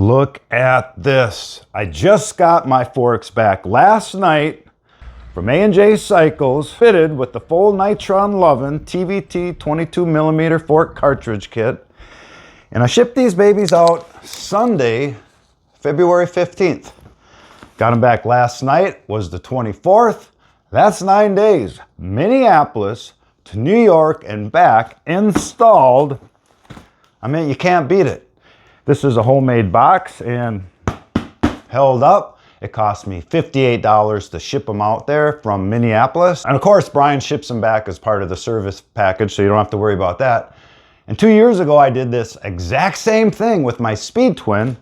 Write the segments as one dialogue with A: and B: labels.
A: Look at this. I just got my forks back last night from A&J Cycles, fitted with the full Nitron Lovin' TVT 22mm fork cartridge kit. And I shipped these babies out Sunday, February 15th. Got them back last night, was the 24th. That's 9 days. Minneapolis to New York and back, installed. I mean, you can't beat it. This is a homemade box and held up. It cost me $58 to ship them out there from Minneapolis. And of course, Brian ships them back as part of the service package, so you don't have to worry about that. And 2 years ago, I did this exact same thing with my Speed Twin.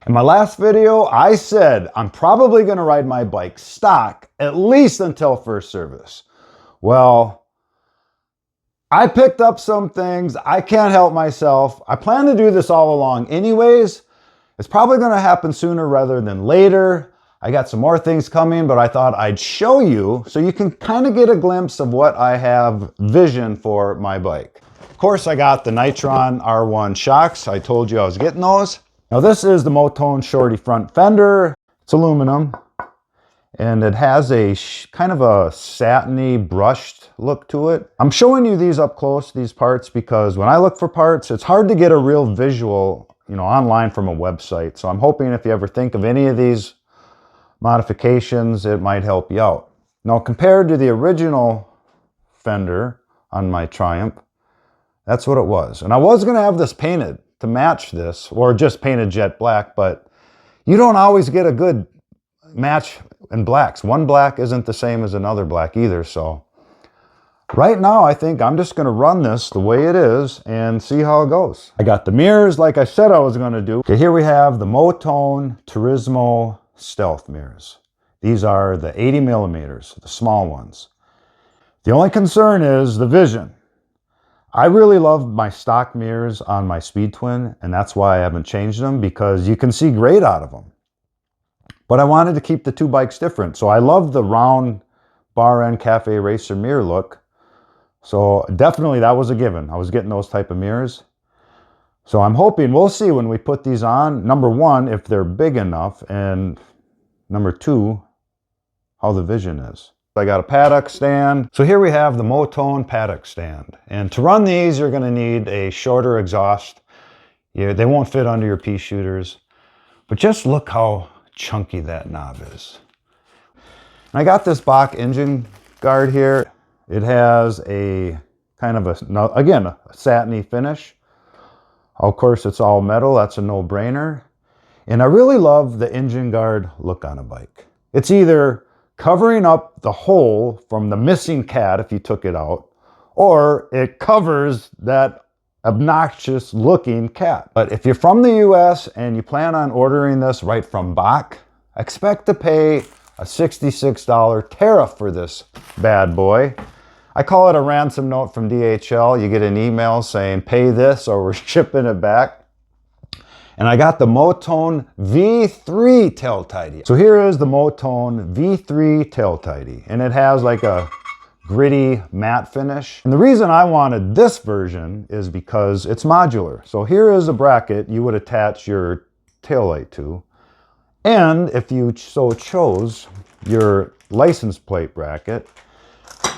A: In my last video, I said I'm probably going to ride my bike stock at least until first service. Well, I picked up some things. I can't help myself. I plan to do this all along anyways. It's probably going to happen sooner rather than later. I got some more things coming, but I thought I'd show you so you can kind of get a glimpse of what I have vision for my bike. Of course, I got the Nitron R1 Shocks. I told you I was getting those. Now this is the Motone shorty front fender. It's aluminum and it has a kind of a satiny brushed look to it. I'm showing you these up close, these parts, because when I look for parts, it's hard to get a real visual, online from a website. So I'm hoping if you ever think of any of these modifications, it might help you out. Now compared to the original fender on my Triumph, that's what it was. And I was going to have this painted to match this, or just painted jet black, but you don't always get a good match in blacks. One black isn't the same as another black either, so right now I think I'm just going to run this the way it is and see how it goes. I got the mirrors like I said I was going to do. Okay, here we have the Motone Turismo stealth mirrors. These are the 80mm, the small ones. The only concern is the vision. I really love my stock mirrors on my Speed Twin, and that's why I haven't changed them, because you can see great out of them. But I wanted to keep the two bikes different, so I love the round bar end cafe racer mirror look. So definitely that was a given. I was getting those type of mirrors. So I'm hoping, we'll see when we put these on, number one, if they're big enough, and number two, how the vision is. I got a Paddok stand. So here we have the Motone Paddok stand. And to run these, you're going to need a shorter exhaust. They won't fit under your pea shooters. But just look how chunky that knob is. And I got this BAAK engine guard here. It has a kind of again, a satiny finish. Of course, it's all metal. That's a no-brainer. And I really love the engine guard look on a bike. It's either covering up the hole from the missing cat if you took it out, or it covers that obnoxious looking cat. But if you're from the US and you plan on ordering this right from BAAK, expect to pay a $66 tariff for this bad boy. I call it a ransom note from DHL. You get an email saying pay this or we're shipping it back. And I got the Motone V3 tail tidy. So here is the Motone V3 tail tidy. And it has like a gritty matte finish. And the reason I wanted this version is because it's modular. So here is a bracket you would attach your taillight to. And if you so chose, your license plate bracket.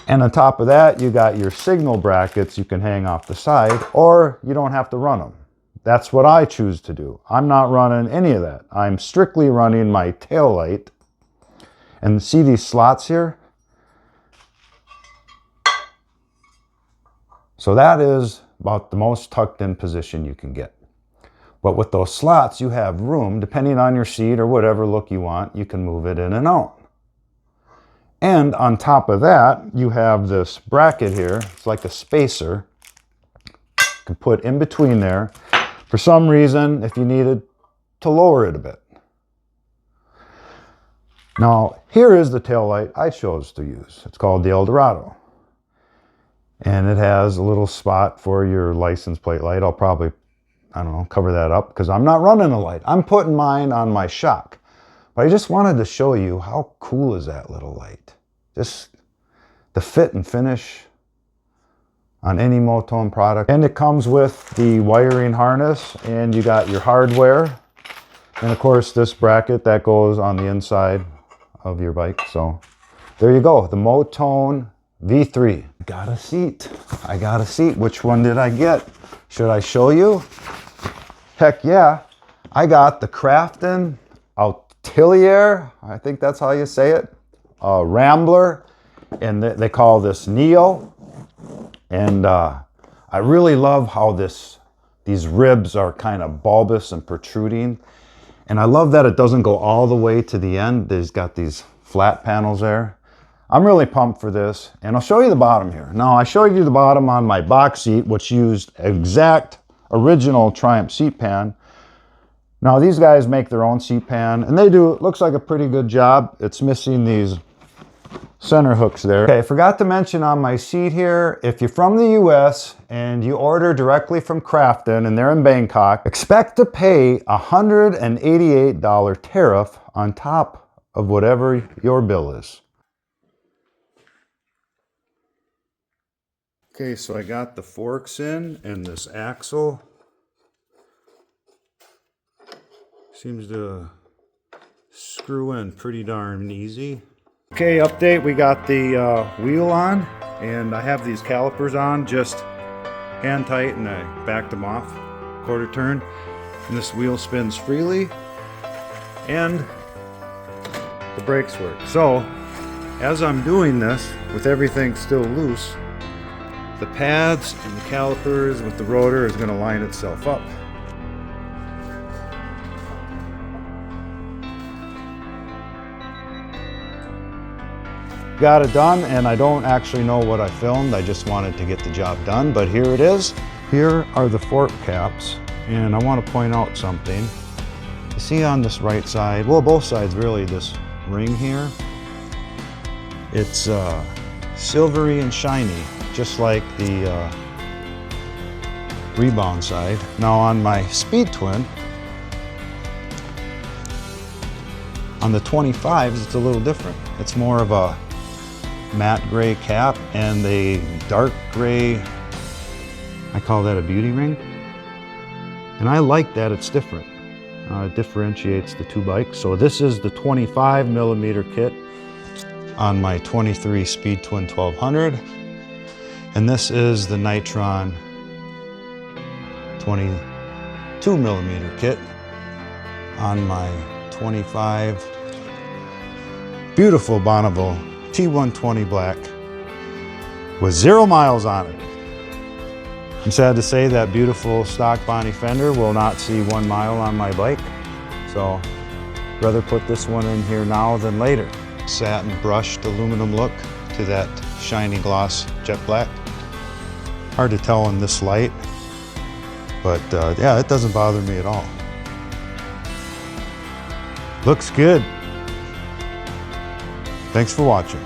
A: And on top of that, you got your signal brackets you can hang off the side, or you don't have to run them. That's what I choose to do. I'm not running any of that. I'm strictly running my tail light. And see these slots here? So that is about the most tucked in position you can get. But with those slots, you have room, depending on your seat or whatever look you want, you can move it in and out. And on top of that, you have this bracket here. It's like a spacer. You can put in between there. For some reason, if you needed to lower it a bit. Now, here is the taillight I chose to use. It's called the Eldorado. And it has a little spot for your license plate light. I'll probably I don't know, cover that up because I'm not running a light. I'm putting mine on my shock. But I just wanted to show you how cool is that little light. Just the fit and finish on any Motone product. And it comes with the wiring harness, and you got your hardware. And of course this bracket that goes on the inside of your bike. So there you go, the Motone V3. Got a seat. I got a seat. Which one did I get? Should I show you? Heck yeah. I got the Crafton Atelier, I think that's how you say it, Rambler, and they call this Neo. And I really love how these ribs are kind of bulbous and protruding. And I love that it doesn't go all the way to the end. There's got these flat panels there. I'm really pumped for this, and I'll show you the bottom here. Now, I showed you the bottom on my BAAK seat, which used exact original Triumph seat pan. Now, these guys make their own seat pan, and they do, it looks like a pretty good job. It's missing these center hooks there. Okay, I forgot to mention on my seat here, if you're from the US and you order directly from Crafton and they're in Bangkok, expect to pay $188 tariff on top of whatever your bill is. Okay, so I got the forks in, and this axle seems to screw in pretty darn easy. Okay, update, we got the wheel on, and I have these calipers on, just hand tight, and I backed them off, quarter turn, and this wheel spins freely, and the brakes work. So, as I'm doing this, with everything still loose, the pads and the calipers with the rotor is going to line itself up. Got it done, and I don't actually know what I filmed. I just wanted to get the job done, but here it is. Here are the fork caps, and I want to point out something. You see on this right side, well, both sides really, this ring here, it's silvery and shiny, just like the rebound side. Now on my Speed Twin, on the 25s, it's a little different. It's more of a matte gray cap and a dark gray, I call that a beauty ring. And I like that it's different. It differentiates the two bikes. So this is the 25mm kit on my 23 Speed Twin 1200. And this is the Nitron 22mm kit on my 25 beautiful Bonneville T120 black with 0 miles on it. I'm sad to say that beautiful stock Bonnie Fender will not see 1 mile on my bike, so rather put this one in here now than later. Satin brushed aluminum look to that shiny gloss jet black. Hard to tell in this light, but yeah, it doesn't bother me at all. Looks good. Thanks for watching.